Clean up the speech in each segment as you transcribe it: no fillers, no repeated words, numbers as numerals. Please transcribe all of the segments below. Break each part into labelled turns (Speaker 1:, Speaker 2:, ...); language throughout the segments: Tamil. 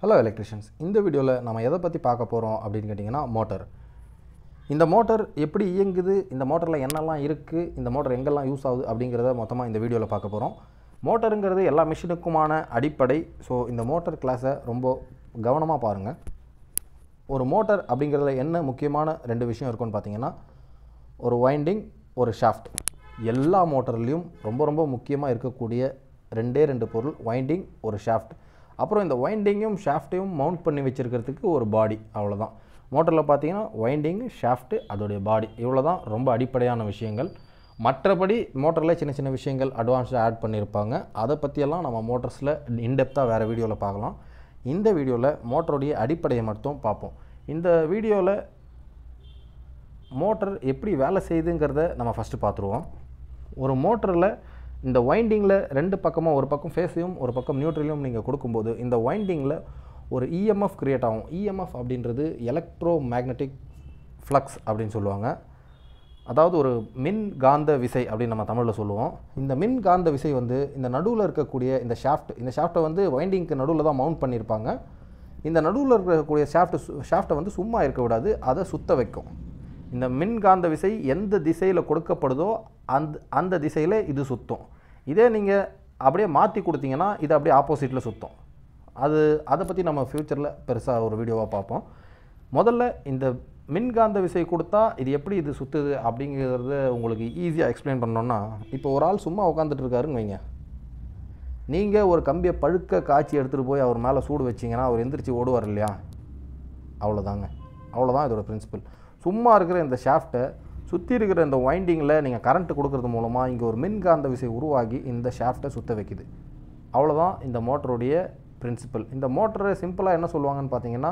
Speaker 1: ஹலோ எலக்ட்ரிஷியன்ஸ், இந்த வீடியோவில் நம்ம எதை பற்றி பார்க்க போகிறோம் அப்படின்னு கேட்டிங்கன்னா மோட்டர். இந்த மோட்டர் எப்படி இயங்குது, இந்த மோட்டரில் என்னெல்லாம் இருக்குது, இந்த மோட்டர் எங்கெல்லாம் யூஸ் ஆகுது அப்படிங்கிறத மொத்தமாக இந்த வீடியோவில் பார்க்க போகிறோம். மோட்டருங்கிறது எல்லா மிஷினுக்குமான அடிப்படை. ஸோ இந்த மோட்டர் கிளாஸை ரொம்ப கவனமாக பாருங்கள். ஒரு மோட்டர் அப்படிங்கிறதுல என்ன முக்கியமான ரெண்டு விஷயம் இருக்குன்னு பார்த்தீங்கன்னா, ஒரு வைண்டிங், ஒரு ஷாஃப்ட். எல்லா மோட்டர்லேயும் ரொம்ப ரொம்ப முக்கியமாக இருக்கக்கூடிய ரெண்டு பொருள், வைண்டிங், ஒரு ஷாஃப்ட். அப்புறம் இந்த வைண்டிங்கும் ஷாஃப்ட்டையும் மவுண்ட் பண்ணி வச்சுருக்கிறதுக்கு ஒரு பாடி. அவ்வளோதான். மோட்டரில் பார்த்தீங்கன்னா வைண்டிங்கு, ஷாஃப்ட்டு, அதோடைய பாடி, இவ்வளோ தான் ரொம்ப அடிப்படையான விஷயங்கள். மற்றபடி மோட்டரில் சின்ன சின்ன விஷயங்கள் அட்வான்ஸ்டாக ஆட் பண்ணியிருப்பாங்க. அதை பற்றியெல்லாம் நம்ம மோட்டர்ஸில் இன்டெப்த்தாக வேறு வீடியோவில் பார்க்கலாம். இந்த வீடியோவில் மோட்டருடைய அடிப்படையை மட்டும் பார்ப்போம். இந்த வீடியோவில் மோட்டர் எப்படி வேலை செய்யுதுங்கிறத நம்ம ஃபஸ்ட்டு பார்த்துருவோம். ஒரு மோட்டரில் இந்த வைண்டிங்கில் ரெண்டு பக்கமாக, ஒரு பக்கம் ஃபேஸையும் ஒரு பக்கம் நியூட்ரலையும் நீங்கள் கொடுக்கும்போது இந்த வைண்டிங்கில் ஒரு இஎம்எஃப் க்ரியேட் ஆகும். இஎம்எஃப் அப்படின்றது எலக்ட்ரோ மேக்னெட்டிக் ஃப்ளக்ஸ் அப்படின்னு சொல்லுவாங்க. அதாவது ஒரு மின் காந்த விசை அப்படின்னு நம்ம தமிழில் சொல்லுவோம். இந்த மின் காந்த விசை வந்து இந்த நடுவில் இருக்கக்கூடிய இந்த ஷாஃப்ட்டை வந்து வைண்டிங்க்கு நடுவில் தான் மவுண்ட் பண்ணியிருப்பாங்க. இந்த நடுவில் இருக்கக்கூடிய ஷாஃப்ட்டை வந்து சும்மா இருக்க விடாது, அதை சுத்த வைக்கும். இந்த மின்காந்த விசை எந்த திசையில் கொடுக்கப்படுதோ அந்த திசையில் இது சுற்றும். இதே நீங்கள் அப்படியே மாற்றி கொடுத்தீங்கன்னா இது அப்படியே ஆப்போசிட்டில் சுற்றும். அதை பற்றி நம்ம ஃப்யூச்சரில் பெருசாக ஒரு வீடியோவாக பார்ப்போம். முதல்ல இந்த மின்காந்த விசை கொடுத்தா இது சுற்றுது அப்படிங்கிறத உங்களுக்கு ஈஸியாக எக்ஸ்பிளைன் பண்ணோன்னா, இப்போ ஒரு ஆள் சும்மா உட்காந்துட்டு இருக்காருன்னு வைங்க. நீங்கள் ஒரு கம்பியை பழுக்க காய்ச்சி எடுத்துகிட்டு போய் அவர் மேலே சூடு வச்சிங்கன்னா அவர் எந்திரிச்சு ஓடுவார் இல்லையா? அவ்வளோதான் இதோட பிரின்சிபல். சும்மா இருக்கிற இந்த ஷாஃப்ட்டை சுற்றி இருக்கிற இந்த வைண்டிங்கில் நீங்கள் கரண்ட்டு கொடுக்கறது மூலமாக இங்கே ஒரு மின்காந்த விசை உருவாகி இந்த ஷாஃப்ட்டை சுற்ற வைக்குது. அவ்வளோதான் இந்த மோட்டருடைய பிரின்சிபல். இந்த மோட்டரை சிம்பிளாக என்ன சொல்லுவாங்கன்னு பார்த்தீங்கன்னா,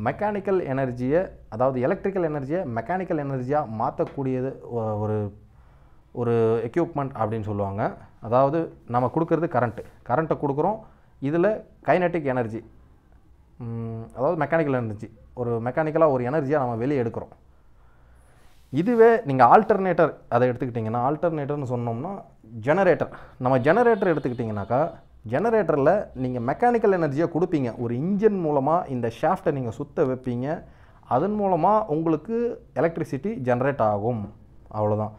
Speaker 1: மெக்கானிக்கல் எனர்ஜியை, அதாவது எலக்ட்ரிக்கல் எனர்ஜியை மெக்கானிக்கல் எனர்ஜியாக மாற்றக்கூடியது ஒரு எக்யூப்மெண்ட் அப்படின்னு சொல்லுவாங்க. அதாவது நம்ம கொடுக்கறது கரண்ட்டை கொடுக்குறோம். இதில் கைனட்டிக் எனர்ஜி, அதாவது மெக்கானிக்கல் எனர்ஜி, ஒரு மெக்கானிக்கலாக ஒரு எனர்ஜியாக நம்ம வெளியே எடுக்கிறோம். இதுவே நீங்கள் ஆல்டர்னேட்டர் அதை எடுத்துக்கிட்டிங்கன்னா, ஆல்டர்னேட்டர்னு சொன்னோம்னா நம்ம ஜெனரேட்டர் எடுத்துக்கிட்டிங்கனாக்கா, ஜெனரேட்டரில் நீங்கள் மெக்கானிக்கல் எனர்ஜியை கொடுப்பீங்க. ஒரு இன்ஜின் மூலமாக இந்த ஷாஃப்ட்டை நீங்கள் சுற்ற வைப்பீங்க. அதன் மூலமாக உங்களுக்கு எலக்ட்ரிசிட்டி ஜென்ரேட் ஆகும். அவ்வளோதான்.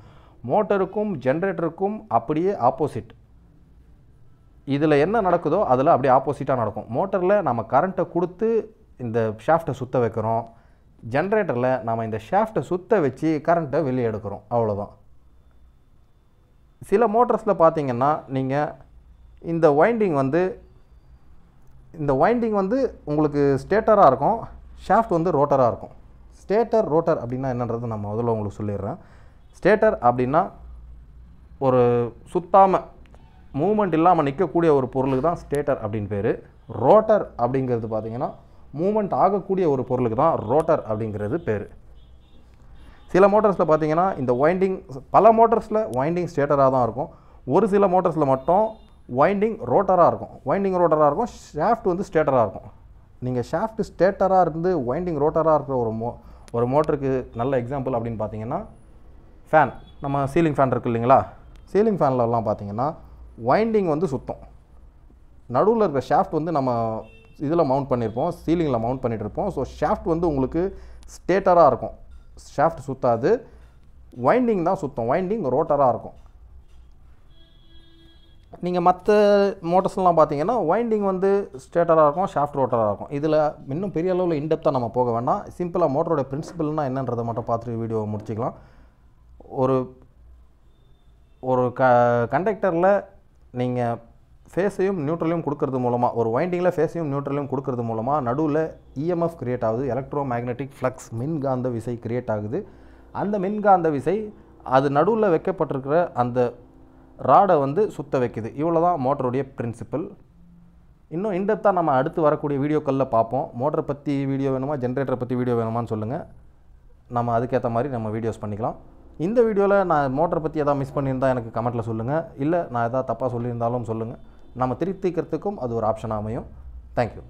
Speaker 1: மோட்டருக்கும் ஜென்ரேட்டருக்கும் அப்படியே ஆப்போசிட். இதில் என்ன நடக்குதோ அதில் அப்படியே ஆப்போசிட்டாக நடக்கும். மோட்டரில் நம்ம கரண்ட்டை கொடுத்து இந்த ஷாஃப்ட்டை சுற்ற வைக்கிறோம். ஜென்ரேட்டரில் நம்ம இந்த ஷாஃப்ட்டை சுற்ற வச்சு கரண்ட்டை வெளியே எடுக்கிறோம். அவ்வளோதான். சில மோட்டர்ஸில் பார்த்தீங்கன்னா, நீங்கள் இந்த வைண்டிங் வந்து உங்களுக்கு ஸ்டேட்டராக இருக்கும், ஷாஃப்ட் வந்து ரோட்டராக இருக்கும். ரோட்டர் அப்படின்னா என்னன்றது நான் முதல்ல உங்களுக்கு சொல்லிடுறேன். ஸ்டேட்டர் அப்படின்னா ஒரு சுத்தாமல் மூமெண்ட் இல்லாமல் நிற்கக்கூடிய ஒரு பொருளுக்கு தான் ஸ்டேட்டர் அப்படின்னு பேர். ரோட்டர் அப்படிங்கிறது பார்த்திங்கன்னா மூமெண்ட் ஆகக்கூடிய ஒரு பொருளுக்கு தான் ரோட்டர் அப்படிங்கிறது பேர். சில மோட்டர்ஸில் பார்த்தீங்கன்னா இந்த பல மோட்டர்ஸில் வைண்டிங் ஸ்டேட்டராக தான் இருக்கும். ஒரு சில மோட்டர்ஸில் மட்டும் வைண்டிங் ரோட்டராக இருக்கும், ஷாஃப்ட் வந்து ஸ்டேட்டராக இருக்கும். நீங்கள் ஷாஃப்ட் ஸ்டேட்டராக இருந்து வைண்டிங் ரோட்டராக இருக்கிற ஒரு மோட்டருக்கு நல்ல எக்ஸாம்பிள் அப்படின்னு பார்த்தீங்கன்னா ஃபேன். நம்ம சீலிங் ஃபேன் இருக்குது இல்லைங்களா? சீலிங் ஃபேன்லலாம் பார்த்தீங்கன்னா வைண்டிங் வந்து சுத்தம். நடுவில் இருக்கிற ஷாஃப்ட் வந்து நம்ம இதில் மவுண்ட் பண்ணியிருப்போம், சீலிங்கில் மவுண்ட் பண்ணிகிட்ருப்போம். ஸோ ஷாஃப்ட் வந்து உங்களுக்கு ஸ்டேட்டராக இருக்கும், ஷாஃப்ட் சுற்றாது. வைண்டிங் தான் சுத்தம், வைண்டிங் ரோட்டராக இருக்கும். நீங்கள் மற்ற மோட்டர்ஸ்லாம் பார்த்தீங்கன்னா வைண்டிங் வந்து ஸ்டேட்டராக இருக்கும், ஷாஃப்ட் ரோட்டராக இருக்கும். இதில் இன்னும் பெரிய அளவில் இன்டெப்த்தாக நம்ம போக வேண்டாம். சிம்பிளாக மோட்டரோட பிரின்சிபல்னால் என்னன்றதை மட்டும் பார்த்துட்டு வீடியோவை முடிச்சிக்கலாம். ஒரு கண்டக்டரில் நீங்கள் ஃபேஸையும் நியூட்ரலையும் கொடுக்கறது மூலமாக, ஒரு வைண்டிங்கில் ஃபேஸையும் நியூட்ரலையும் கொடுக்கறது மூலமாக நடுவில் இஎம்எஃப் க்ரியேட் ஆகுது, எலக்ட்ரோ மேக்னெட்டிக் ஃப்ளக்ஸ், மின்காந்த விசை க்ரியேட் ஆகுது. அந்த மின்காந்த விசை அது நடுவில் வைக்கப்பட்டிருக்கிற அந்த ராடை வந்து சுற்ற வைக்குது. இவ்வளோ தான் மோட்டருடைய பிரின்சிபல். இன்னும் இன்டெப்த்தாக நம்ம அடுத்து வரக்கூடிய வீடியோக்களில் பார்ப்போம். மோட்டரை பற்றி வீடியோ வேணுமா, ஜென்ரேட்டரை பற்றி வீடியோ வேணுமான்னு சொல்லுங்கள். நம்ம அதுக்கேற்ற மாதிரி நம்ம வீடியோஸ் பண்ணிக்கலாம். இந்த வீடியோவில் நான் மோட்டரை பற்றி எதாவது மிஸ் பண்ணியிருந்தால் எனக்கு கமெண்ட்டில் சொல்லுங்கள். இல்லை நான் எதாவது தப்பாக சொல்லியிருந்தாலும் சொல்லுங்கள். நம்ம திருத்திக்கிறதுக்கும் அது ஒரு ஆப்ஷனாக அமையும். தேங்க்யூ.